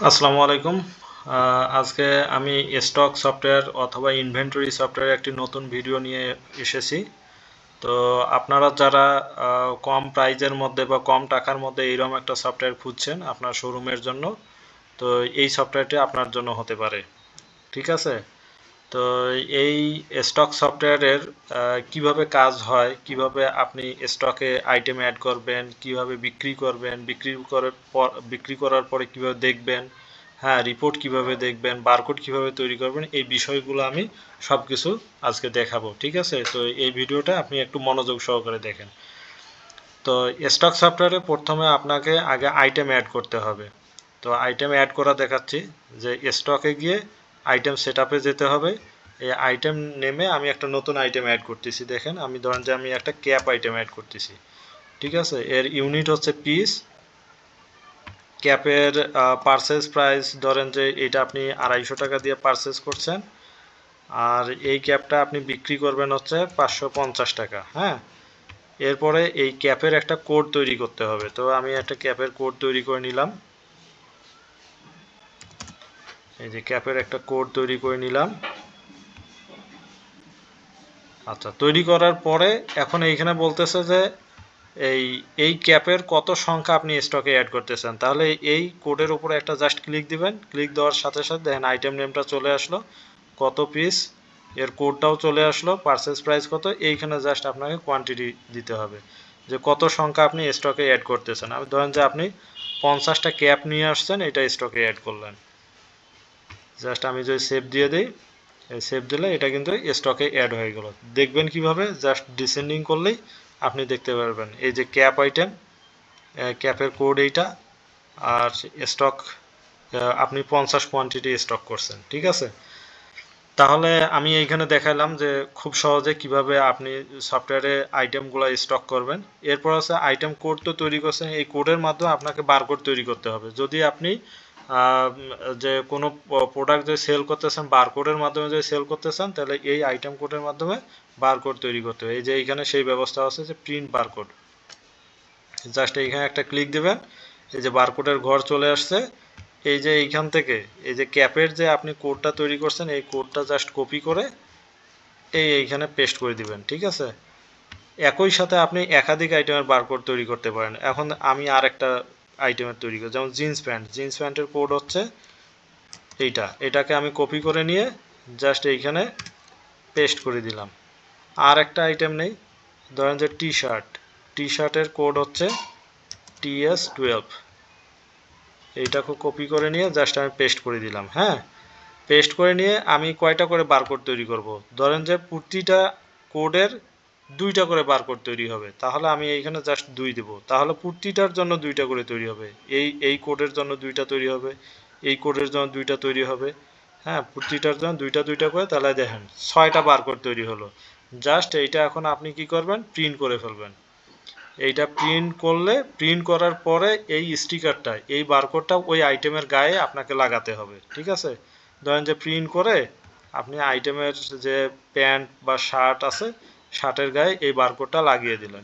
আসসালামু আলাইকুম। আজকে আমি স্টক সফটওয়্যার অথবা ইনভেন্টরি সফটওয়্যার একটি নতুন ভিডিও নিয়ে এসেছি। তো আপনারা যারা কম প্রাইজের মধ্যে বা কম টাকার মধ্যে এইরকম একটা সফটওয়্যার খুঁজছেন আপনার শোরুমের জন্য, তো এই সফটওয়্যারটি আপনার জন্য হতে পারে। ঠিক আছে? তো এই স্টক সফটওয়্যারের কিভাবে কাজ হয়, কিভাবে আপনি স্টকে আইটেম অ্যাড করবেন, কিভাবে বিক্রি করবেন, বিক্রি করার পরে কিভাবে দেখবেন, হ্যাঁ, রিপোর্ট কিভাবে দেখবেন, বারকোড কিভাবে তৈরি করবেন, এই বিষয়গুলো আমি সব কিছু আজকে দেখাবো। ঠিক আছে? তো এই ভিডিওটা আপনি একটু মনোযোগ সহকারে দেখেন। তো স্টক সফটওয়্যারে প্রথমে আপনাকে আগে আইটেম অ্যাড করতে হবে। তো আইটেম অ্যাড করা দেখাচ্ছি, যে স্টকে গিয়ে আইটেম সেটআপে যেতে হবে। এই আইটেম নেমে আমি একটা নতুন আইটেম অ্যাড করতেছি। দেখেন, আমি ধরেন যে আমি একটা ক্যাপ আইটেম অ্যাড করতেছি। ঠিক আছে? এর ইউনিট হচ্ছে পিস। ক্যাপের পারচেজ প্রাইস ধরেন যে এটা আপনি 250 টাকা দিয়ে পারচেজ করছেন, আর এই ক্যাপটা আপনি বিক্রি করবেন হচ্ছে 550 টাকা। হ্যাঁ, এরপরে এই ক্যাপের একটা কোড তৈরি করতে হবে। তো আমি একটা ক্যাপের কোড তৈরি করে নিলাম। এই যে ক্যাপের একটা কোড তৈরি করে নিলাম। আচ্ছা, তৈরি করার পরে এখন এইখানে বলতেছে যে এই এই ক্যাপের কত সংখ্যা আপনি স্টকে অ্যাড করতে চান। তাহলে এই কোডের উপরে একটা জাস্ট ক্লিক দিবেন। ক্লিক দেওয়ার সাথে সাথে দেখেন আইটেম নেমটা চলে আসলো, কত পিস, এর কোডটাও চলে আসলো, পারচেজ প্রাইস কত। এইখানে জাস্ট আপনাকে কোয়ান্টিটি দিতে হবে, যে কত সংখ্যা আপনি স্টকে অ্যাড করতে চান। আমি ধরেন যে আপনি 50টা ক্যাপ নিয়ে আসছেন, এটা স্টকে অ্যাড করলেন। জাস্ট আমি যদি সেভ দিয়ে দিই, সেভ দিলে এটা কিন্তু স্টকে অ্যাড হয়ে গেল। দেখবেন কিভাবে, জাস্ট ডিসেন্ডিং করলেই আপনি দেখতে পারবেন এই যে ক্যাপ আইটেম, ক্যাপের কোড এইটা, আর স্টক আপনি 50 কোয়ান্টিটি স্টক করছেন। ঠিক আছে? তাহলে আমি এইখানে দেখালাম যে খুব সহজে কিভাবে আপনি সফটওয়্যারে আইটেমগুলো স্টক করবেন। এরপর আছে আইটেম কোড তো তৈরি করছেন, এই কোডের মাধ্যমে আপনাকে বারকোড তৈরি করতে হবে। যদি আপনি যে কোনো প্রোডাক্ট যদি সেল করতেছেন বারকোডের মাধ্যমে যদি সেল করতেছেন, তাহলে এই আইটেম কোডের মাধ্যমে বারকোড তৈরি করতে হবে। এই যে এইখানে সেই ব্যবস্থা আছে যে প্রিন্ট বারকোড। জাস্ট এইখানে একটা ক্লিক দেবেন, এই যে বারকোডের ঘর চলে আসছে। এই যে এইখান থেকে এই যে ক্যাপের যে আপনি কোডটা তৈরি করছেন, এই কোডটা জাস্ট কপি করে এইখানে পেস্ট করে দিবেন। ঠিক আছে? একই সাথে আপনি একাধিক আইটেমের বারকোড তৈরি করতে পারেন। এখন আমি আর একটা আইটেমের তৈরি করি, যেমন জিন্স প্যান্টের কোড হচ্ছে এটাকে আমি কপি করে নিয়ে জাস্ট এইখানে পেস্ট করে দিলাম। আর একটা আইটেম নেই, ধরেন যে টি শার্টের কোড হচ্ছে TS12। এইটাকে কপি করে নিয়ে জাস্ট আমি পেস্ট করে দিলাম। হ্যাঁ, পেস্ট করে নিয়ে আমি কয়টা করে বারকোড তৈরি করব। ধরেন যে প্রতিটা কোডের 2টা করে বারকোড তৈরি হবে, তাহলে আমি এইখানে জাস্ট 2 দেব। তাহলে প্রতিটার জন্য 2টা করে তৈরি হবে। এই কোডের জন্য 2টা তৈরি হবে, এই কোডের জন্য 2টা তৈরি হবে। হ্যাঁ, প্রতিটার জন্য 2টা করে, তাহলে দেখেন 6টা বারকোড তৈরি হলো। জাস্ট এইটা এখন আপনি কি করবেন, প্রিন্ট করে ফেলবেন। এইটা প্রিন্ট করলে, প্রিন্ট করার পরে এই স্টিকারটা, এই বারকোডটা ওই আইটেমের গায়ে আপনাকে লাগাতে হবে। ঠিক আছে? ধরেন যে প্রিন্ট করে আপনি আইটেমের যে প্যান্ট বা শার্ট আছে, শার্টের গায়ে এই বারকোডটা লাগিয়ে দিলেন।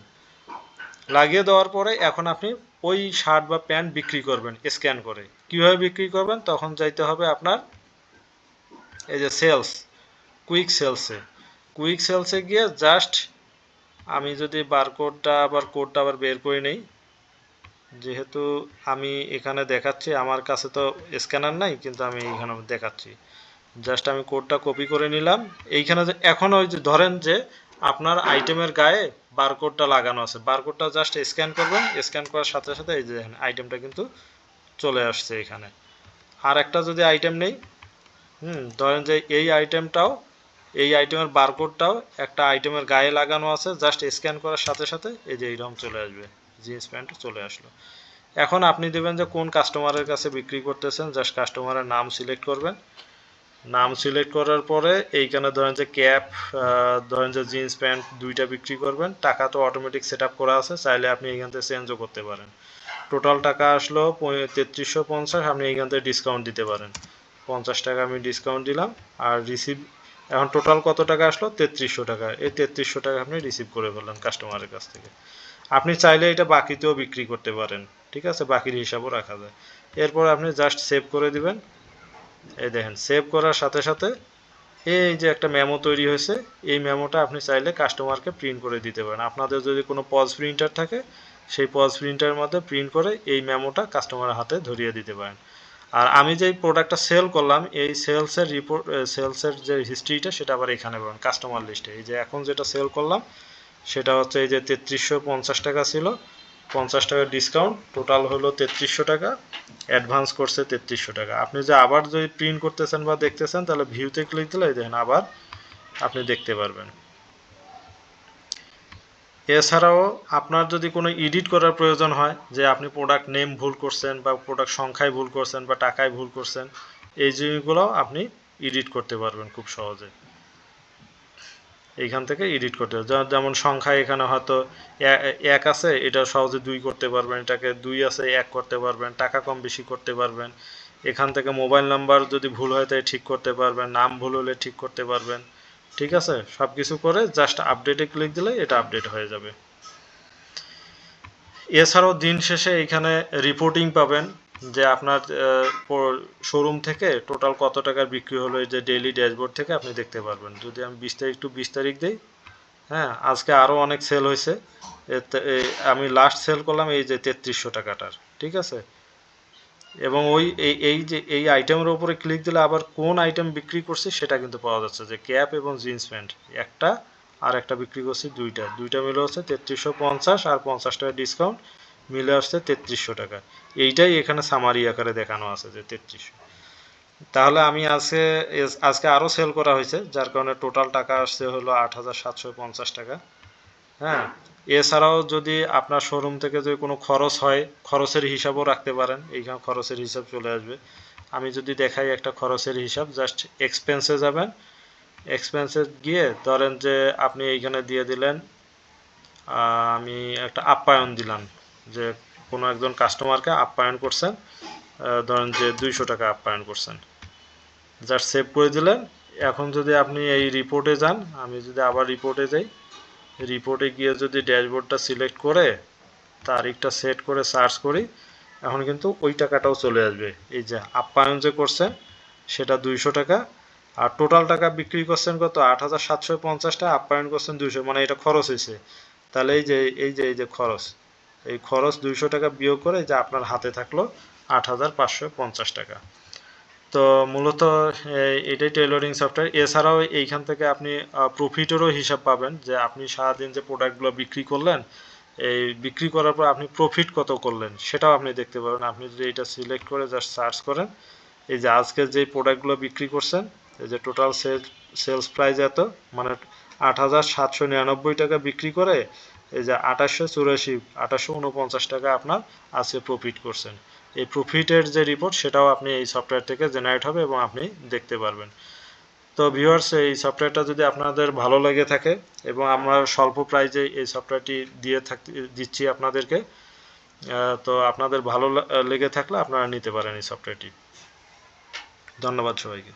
লাগিয়ে দেওয়ার পরে এখন আপনি ওই শার্ট বা প্যান্ট বিক্রি করবেন স্ক্যান করে। কিভাবে বিক্রি করবেন, তখন যাইতে হবে আপনার এই যে কুইক সেলসে গিয়ে জাস্ট আমি যদি কোডটা আবার বের করে নেই, যেহেতু আমি এখানে দেখাচ্ছি, আমার কাছে তো স্ক্যানার নাই, কিন্তু আমি এখানে দেখাচ্ছি। জাস্ট আমি কোডটা কপি করে নিলাম। এইখানে যে এখন ওই যে ধরেন যে আপনার আইটেমের গায়ে বারকোডটা লাগানো আছে, বারকোডটা জাস্ট স্ক্যান করবেন। স্ক্যান করার সাথে সাথে এই যে আইটেমটা কিন্তু চলে আসছে এখানে। আর একটা যদি আইটেম নেই, ধরেন যে এই আইটেমের বারকোডটাও একটা আইটেমের গায়ে লাগানো আছে, জাস্ট স্ক্যান করার সাথে সাথে এই যে এইরকম চলে আসবে, জিন্স প্যান্ট চলে আসলো। এখন আপনি দেবেন যে কোন কাস্টমারের কাছে বিক্রি করতেছেন, জাস্ট কাস্টমারের নাম সিলেক্ট করবেন। নাম সিলেক্ট করার পরে এইখানে ধরেন যে ধরেন যে জিন্স প্যান্ট 2টা বিক্রি করবেন। টাকা তো অটোমেটিক সেট আপ করা আছে, চাইলে আপনি এইখান থেকে চেঞ্জও করতে পারেন। টোটাল টাকা আসলো 3350, আপনি এইখান থেকে ডিসকাউন্ট দিতে পারেন। 50 টাকা আমি ডিসকাউন্ট দিলাম। আর রিসিভ, এখন টোটাল কত টাকা আসলো, 3300 টাকা। এই 3300 টাকা আপনি রিসিভ করে ফেললেন কাস্টমারের কাছ থেকে। আপনি চাইলে এটা বাকিতেও বিক্রি করতে পারেন। ঠিক আছে, বাকির হিসাবও রাখা যায়। এরপর আপনি জাস্ট সেভ করে দিবেন। এই দেখেন সেভ করার সাথে সাথে এই যে একটা মেমো তৈরি হয়েছে, এই মেমোটা আপনি চাইলে কাস্টমারকে প্রিন্ট করে দিতে পারেন। আপনাদের যদি কোনো পজ প্রিন্টার থাকে সেই পজ প্রিন্টারের মধ্যে প্রিন্ট করে এই মেমোটা কাস্টমারের হাতে ধরিয়ে দিতে পারেন। আর আমি যেই প্রোডাক্টটা সেল করলাম এই সেলসের রিপোর্ট, সেলসের যে হিস্ট্রিটা সেটা আবার এখানে পাবেন কাস্টমার লিস্টে। এই যে এখন যেটা সেল করলাম সেটা হচ্ছে এই যে 3350 টাকা ছিল, 50 টাকা ডিসকাউন্ট, টোটাল হলো 3300 টাকা, অ্যাডভান্স করছে 3300 টাকা। আপনি যে আবার যদি প্রিন্ট করতেছেন বা দেখতেছেন তাহলে ভিউতে ক্লিক দিলে দেখেন আবার আপনি দেখতে পারবেন। এছাড়াও আপনার যদি কোনো এডিট করার প্রয়োজন হয়, যে আপনি প্রোডাক্ট নেম ভুল করছেন বা প্রোডাক্ট সংখ্যায় ভুল করছেন বা টাকায় ভুল করছেন, এই জিনিসগুলোও আপনি এডিট করতে পারবেন খুব সহজে। এইখান থেকে এডিট করতে হবে, যেমন সংখ্যা এখানে হয়তো 1 আছে, এটা সহজে 2 করতে পারবেন, এটাকে 2 আছে 1 করতে পারবেন, টাকা কম বেশি করতে পারবেন। এখান থেকে মোবাইল নাম্বার যদি ভুল হয় তাই ঠিক করতে পারবেন, নাম ভুল হলে ঠিক করতে পারবেন। ঠিক আছে, সব কিছু করে জাস্ট আপডেটে ক্লিক দিলে এটা আপডেট হয়ে যাবে। এছাড়াও দিন শেষে এখানে রিপোর্টিং পাবেন, যে আপনার শোরুম থেকে টোটাল কত টাকার বিক্রি হলো, এই যে ডেইলি ড্যাশবোর্ড থেকে আপনি দেখতে পারবেন। যদি আমি 20 তারিখ দিই, হ্যাঁ আজকে আরও অনেক সেল হয়েছে, আমি লাস্ট সেল করলাম এই যে 3300 টাকাটার। ঠিক আছে, এবং এই যে এই আইটেমের উপরে ক্লিক দিলে আবার কোন আইটেম বিক্রি করছি সেটা কিন্তু পাওয়া যাচ্ছে, যে ক্যাপ এবং জিন্স প্যান্ট একটা, আর একটা বিক্রি করছি দুইটা মিলে হচ্ছে 3350, আর 50 টাকা ডিসকাউন্ট মিলে আসছে 3300 টাকা। এইটাই এখানে সামারি আকারে দেখানো আছে যে 3300। তাহলে আমি আজকে আরও সেল করা হয়েছে, যার কারণে টোটাল টাকা আসছে হলো 8750 টাকা। হ্যাঁ, এছাড়াও যদি আপনার শোরুম থেকে যদি কোনো খরচ হয়, খরচের হিসাবও রাখতে পারেন, এইখানে খরচের হিসাব চলে আসবে। আমি যদি দেখাই একটা খরচের হিসাব, জাস্ট এক্সপেন্সে যাবেন, এক্সপেন্সে গিয়ে ধরেন যে আপনি এইখানে দিয়ে দিলেন, আমি একটা আপ্যায়ন দিলাম, যে কোনো একজন কাস্টমারকে আপ্যায়ন করছেন, ধরেন যে 200 টাকা আপ্যায়ন করছেন, জাস্ট সেভ করে দিলেন। এখন যদি আপনি এই রিপোর্টে যান, আমি যদি আবার রিপোর্টে যাই, রিপোর্টে গিয়ে যদি ড্যাশবোর্ডটা সিলেক্ট করে তারিখটা সেট করে সার্চ করি, এখন কিন্তু ওই টাকাটাও চলে আসবে। এই যে আপ্যায়ন যে করছেন সেটা 200 টাকা, আর টোটাল টাকা বিক্রি করছেন কত 8750 টাকা, আপ্যায়ন করছেন 200, মানে এটা খরচ হয়েছে। তাহলে এই যে খরচ, এই খরচ 200 টাকা বিয়োগ করে যে আপনার হাতে থাকলো 8550 টাকা। তো মূলত এটাই টেইলরিং সফটওয়্যার। এছাড়াও এইখান থেকে আপনি প্রফিটেরও হিসাব পাবেন, যে আপনি সারাদিন যে প্রোডাক্টগুলো বিক্রি করলেন, এই বিক্রি করার পর আপনি প্রফিট কত করলেন সেটাও আপনি দেখতে পাবেন। আপনি যদি এটা সিলেক্ট করে জাস্ট সার্চ করেন, এই যে আজকে যে প্রোডাক্টগুলো বিক্রি করছেন, এই যে টোটাল সেলস প্রাইস এত, মানে 8799 টাকা বিক্রি করে এই যে 2849 টাকা আপনার আজকে প্রফিট করছেন। এই প্রফিটের যে রিপোর্ট সেটাও আপনি এই সফটওয়্যার থেকে জেনারেট হবে এবং আপনি দেখতে পারবেন। তো ভিউয়ার্স, এই সফটওয়্যারটা যদি আপনাদের ভালো লেগে থাকে, এবং আমরা স্বল্প প্রাইজে এই সফটওয়্যারটি দিচ্ছি আপনাদেরকে, তো আপনাদের ভালো লেগে থাকলে আপনারা নিতে পারেন এই সফটওয়্যারটি। ধন্যবাদ সবাইকে।